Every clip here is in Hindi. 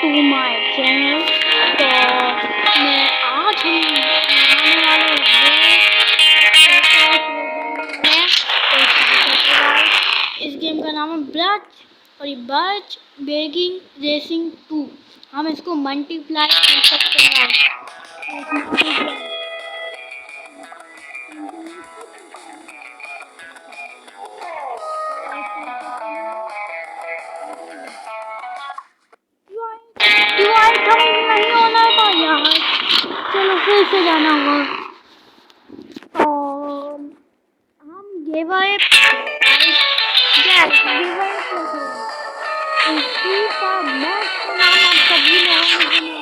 To my channel. तो मैं आज हम बनाने वाले इस गेम का नाम है ब्रज और ये बर्च बेगिंग रेसिंग 2। हम इसको मल्टीप्लाई कर सकते हैं। नहीं होना था यार, चलो फिर से जाना होगा। और हम गिवअवे इसी का मस्त नाम आप सभी लोगों ने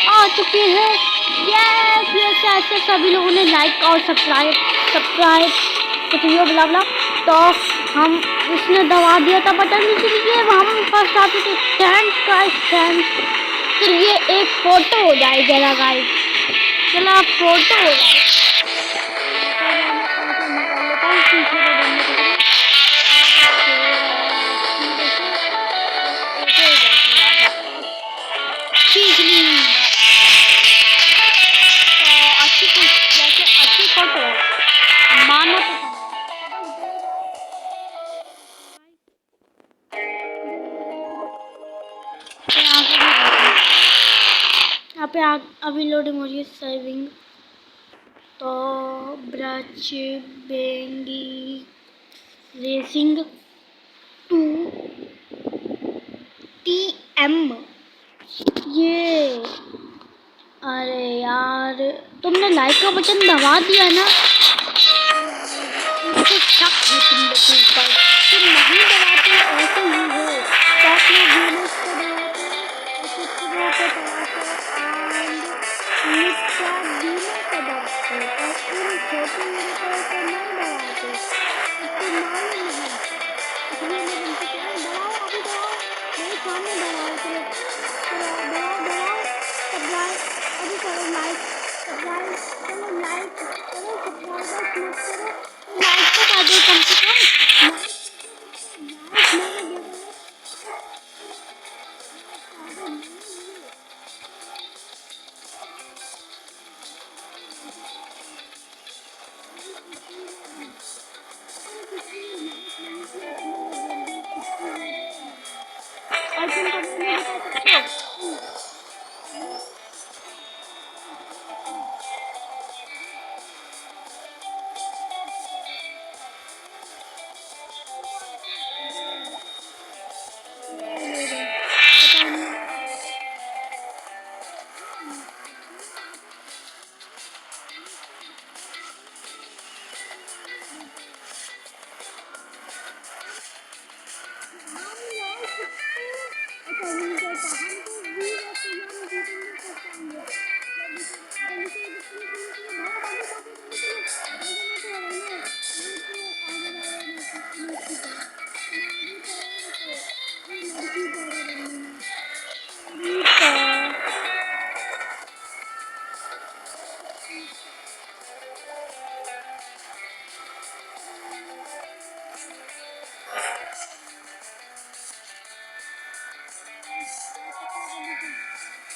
आ चुके हैं। यस यस ऐसे सभी लोगों ने लाइक और सब्सक्राइब कुछ भी बुला बुला। तो हम इसने दबा दिया था बटन, इसलिए हम फर्स्ट आते थे स्टैंड। चलिए एक फोटो हो जाए जरा गाइस, चलो फोटो हो जाए। अच्छी फोटो मानो यहाँ पे अभी लोडिंग हो रही है सेविंग। तो ब्रज बेंगी रेसिंग 2 TM ये, अरे यार तुमने लाइक का बटन दबा दिया ना, मुझे शक है तुम लोगों पर, तुम नहीं दबाते ऐसे ही हो। तो आप लोग गेमर्स को दबाते हो, कुछ लोगों को दबाते हो एंड निष्ठा गेमर को दबाते हो, और उन छोटे यूट्यूबर को नहीं दबाते। इसको मालूम नहीं, इसलिए मैं तुमसे कह रही हूँ दबाओ, अभी दबाओ, मेरे सामने दबाओ। चलो दबाओ सब्सक्राइब, अभी करो लाइक सब्सक्राइब, चलो लाइक करो सब्सक्राइब क्लिक करो, लाइक तो कर दो कम से कम।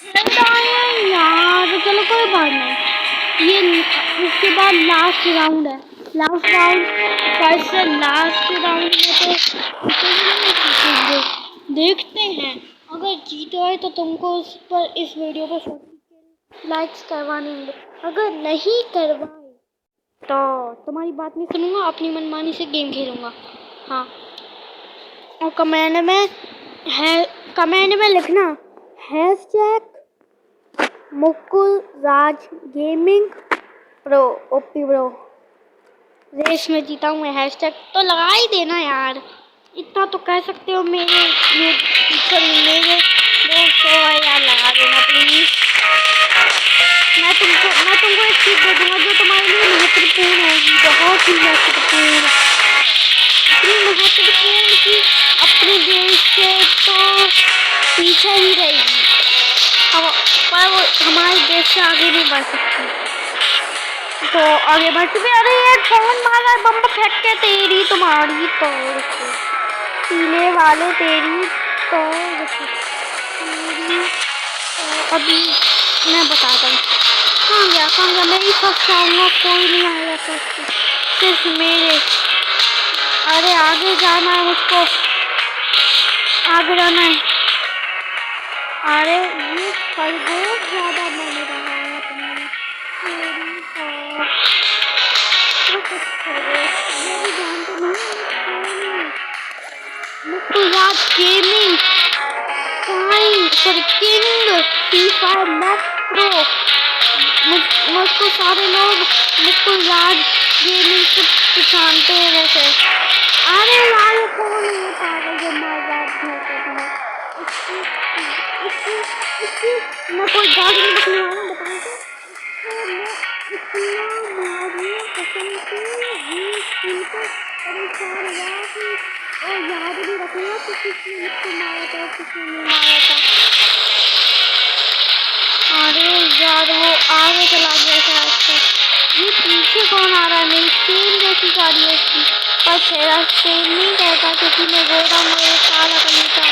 यार चलो कोई बात नहीं। ये उसके बाद लास्ट राउंड है। लास्ट राउंड कैसे? लास्ट राउंड में तो जीतेंगे। देखते हैं, अगर जीते तो तुमको उस पर इस वीडियो पर 40 लाइक्स करवाने होंगे। अगर नहीं करवाए तो तुम्हारी बात नहीं सुनूंगा, अपनी मनमानी से गेम खेलूंगा। हाँ, और कमेंट में लिखना #Mukul Raj gaming pro OP bro. Race में जीता हूँ मैं, हैशटैग तो लगा ही देना यार। इतना तो कह सकते हो मेरे दोस्तों यार, लगा देना प्लीज। मैं तुमको एक चीज दे दूंगा जो तुम्हारे लिए महत्वपूर्ण होगी, बहुत ही महत्वपूर्ण। इतनी महत्वपूर्ण कि अपने देश से तो पीछे ही रहेगी, पर वो हमारे देश से आगे नहीं बढ़ सकती। तो आगे बढ़ चुके। अरे यार कौन मारा है बम फेंक के? तेरी तुम्हारी तोड़ के पीने वाले, तेरी तोड़ के अभी मैं बताता हूँ। कहाँ गया? मैं ही फर्स्ट आऊँगा, कोई नहीं आएगा फर्स्ट, सिर्फ मेरे। अरे आगे जाना है मुझको, आगे जाना है। अरे ये बहुत ज़्यादा मन रहा है अपने। Mukul gaming king FIFA max pro. मुझको सारे लोग मुकुल राज गेमिंग से पहचानते हैं वैसे। अरे यार कौन है पागल जो मजाक करता है? मैं कोई गाड़ी नहीं बकने वाला, बताऊँ तो मैं इतना कसम से इनको परेशान हुआ कि और याद नहीं रखूँगा कि किसने मुझको मारा था, किसने नहीं मारा था। अरे यार वो आगे चला गया शायद। ये पीछे कौन आ रहा है? मेरी सेम जैसी गाड़ी है इसकी, पर तेरा सेम नहीं कहता क्योंकि मैं गोरा मेरे काला कलर था।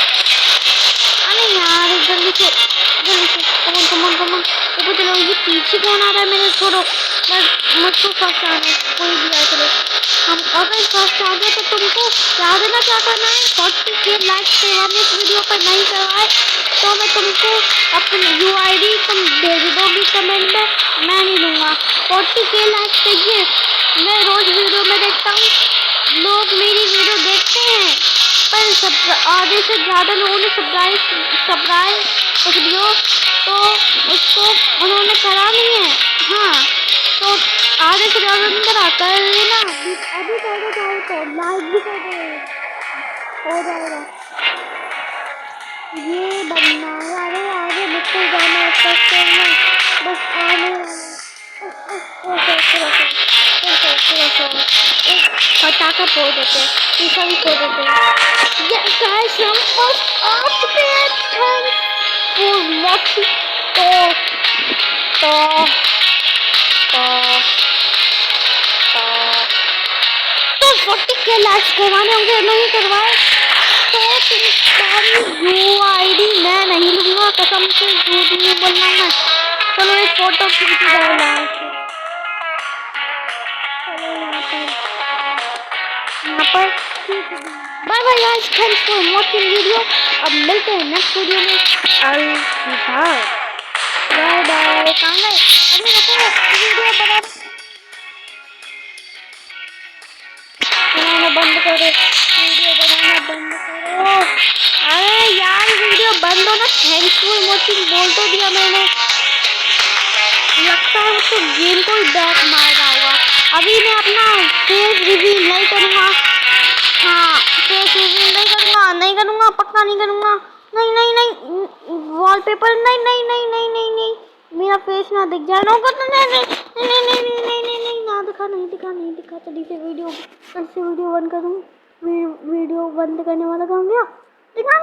अरे यार जल्दी से कमन ऊपर चलो। ये पीछे कौन आ रहा है मेरे? छोड़ो, मुझको फर्स्ट आना है, कोई भी आए चलो। हम अगर फर्स्ट आ गए तो तुमको याद है ना क्या करना है? 40 लाइक करवाने इस वीडियो पर। नहीं करवाए तो मैं तुमको अपनी UID तुम भेज दोगी कमेंट में, मैं नहीं लूँगा। 40 लाइक चाहिए। मैं रोज़ वीडियो में देखता हूँ लोग मेरी वीडियो देखते हैं, पर आधे से ज़्यादा लोगों ने सब्सक्राइब कुछ दियो तो उसको उन्होंने करा नहीं है। हाँ, तो आधे से ज़्यादा नहीं करा, कर लेना अभी कर दो, चाहे तो लाइक भी कर दो, हो जाएगा। ये बनना अरे आगे मुझको जाना है, बस आने एक पटाखा फोड़ देते हैं, शीशा भी फोड़ देते हैं। guys, हम फर्स्ट आ चुके हैं। Thanks for watching. तो 40 लाइक्स करवाने होंगे, नहीं करवाए तो तुम्हारी UID मैं नहीं लूँगा, कसम से झूठ नहीं बोलना मैं। चलो एक फोटो खींच जाए लास्ट। चलो यहाँ पर bye bye guys, thanks for watching video. अब मिलते हैं नेक्स्ट वीडियो में। Bye bye. कहाँ गए? अभी रुको, वीडियो बनाना बंद करो, वीडियो बनाना बंद करो। अरे यार वीडियो बंद हो ना। थैंक्स फॉर वॉचिंग बोल तो दिया मैंने। लगता है उसको गेम को ही बैक मार रहा होगा। अभी मैं अपना फेस रिवील नहीं करूँगा। हाँ, फेस रिवील नहीं करूँगा, पक्का नहीं करूँगा। नहीं वॉलपेपर नहीं, मेरा फेस ना दिख जाए। नहीं ना दिखा। चलिए से वीडियो बंद करूँ। वीडियो बंद करने वाला काम गया। दिखा